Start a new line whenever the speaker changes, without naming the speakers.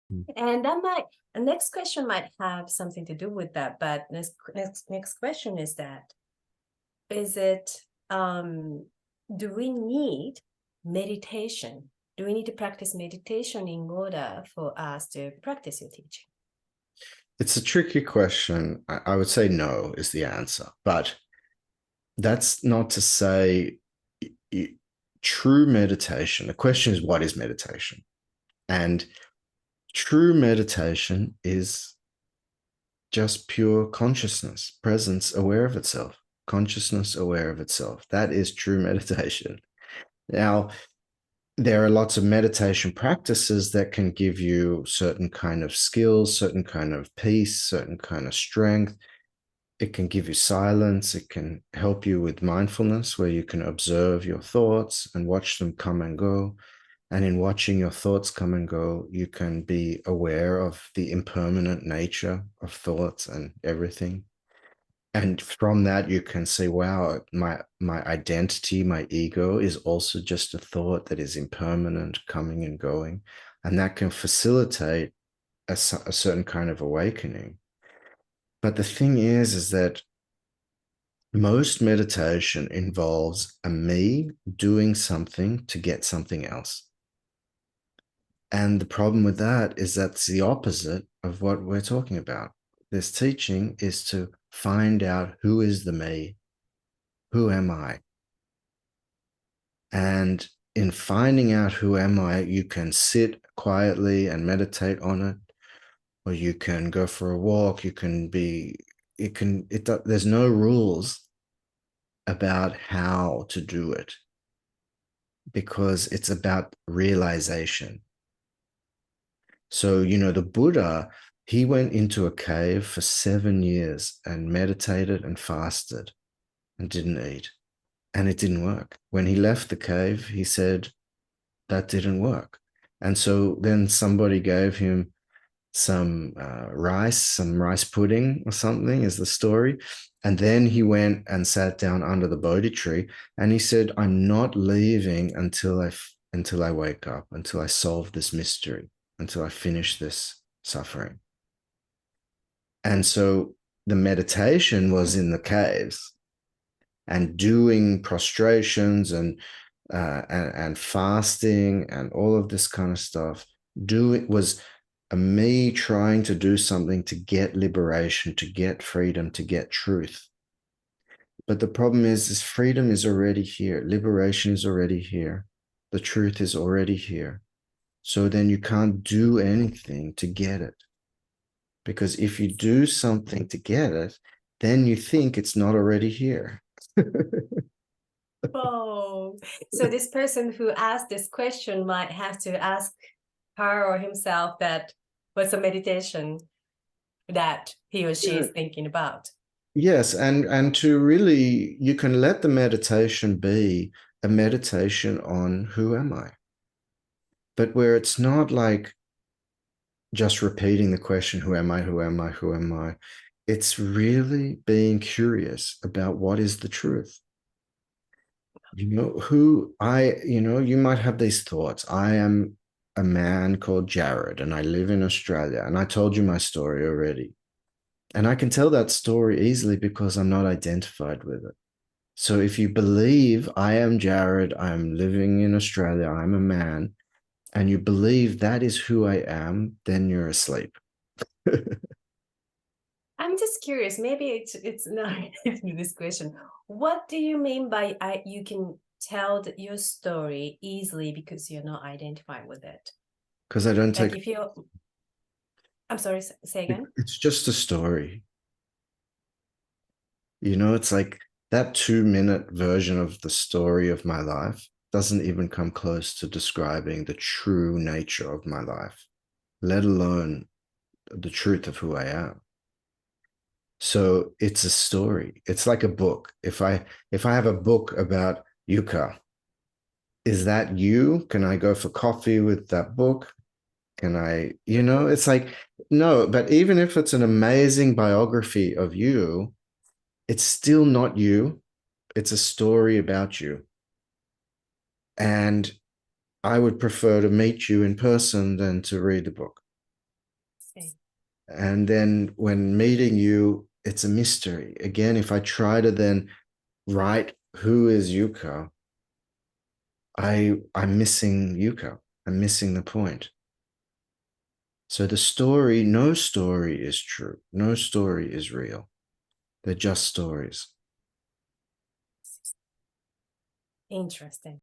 And that might, the next question might have something to do with that, but next question is that, is it, do we need meditation? Do we need to practice meditation in order for us to practice your teaching?
It's a tricky question. I would say no is the answer, but that's not to say true meditation. The question is, what is meditation? And true meditation is just pure consciousness, presence, aware of itself, consciousness, aware of itself. That is true meditation. Now, there are lots of meditation practices that can give you certain kind of skills, certain kind of peace, certain kind of strength. It can give you silence. It can help you with mindfulness, where you can observe your thoughts and watch them come and go. And in watching your thoughts come and go, you can be aware of the impermanent nature of thoughts and everything. And from that, you can say, wow, my identity, my ego is also just a thought that is impermanent, coming and going. And that can facilitate a certain kind of awakening. But the thing is that most meditation involves a me doing something to get something else. And the problem with that is that's the opposite of what we're talking about. This teaching is to find out who is the me, who am I? And in finding out who am I, you can sit quietly and meditate on it, or you can go for a walk. You can be, there's no rules about how to do it, because it's about realization. So, the Buddha, he went into a cave for 7 years and meditated and fasted and didn't eat. And it didn't work. When he left the cave, he said, that didn't work. And so then somebody gave him some rice pudding or something, is the story. And then he went and sat down under the Bodhi tree, and he said, I'm not leaving until I wake up, until I solve this mystery, until I finish this suffering. And so the meditation was in the caves and doing prostrations and fasting and all of this kind of stuff. It was me trying to do something to get liberation, to get freedom, to get truth. But the problem is freedom is already here. Liberation is already here. The truth is already here. So then you can't do anything to get it. Because if you do something to get it, then you think it's not already here.
Oh, so this person who asked this question might have to ask her or himself that what's a meditation that he or she is thinking about.
Yes, and to really, you can let the meditation be a meditation on who am I? But where it's not like just repeating the question, who am I, who am I, who am I? It's really being curious about what is the truth. You might have these thoughts. I am a man called Jared and I live in Australia, and I told you my story already. And I can tell that story easily because I'm not identified with it. So if you believe I am Jared, I'm living in Australia, I'm a man, and you believe that is who I am, then you're asleep.
I'm just curious, maybe it's not this question. What do you mean by you can tell your story easily because you're not identified with it?
Because I don't take...
Like if you're... I'm sorry, say again.
It's just a story. It's like that 2-minute version of the story of my life doesn't even come close to describing the true nature of my life, let alone the truth of who I am. So it's a story. It's like a book. If I have a book about Yuka, is that you? Can I go for coffee with that book? Can I, it's like, no, but even if it's an amazing biography of you, it's still not you. It's a story about you. And I would prefer to meet you in person than to read the book. And then when meeting you, it's a mystery. Again, if I try to then write who is Yuka, I'm missing Yuka. I'm missing the point. So the story, no story is true. No story is real. They're just stories.
Interesting.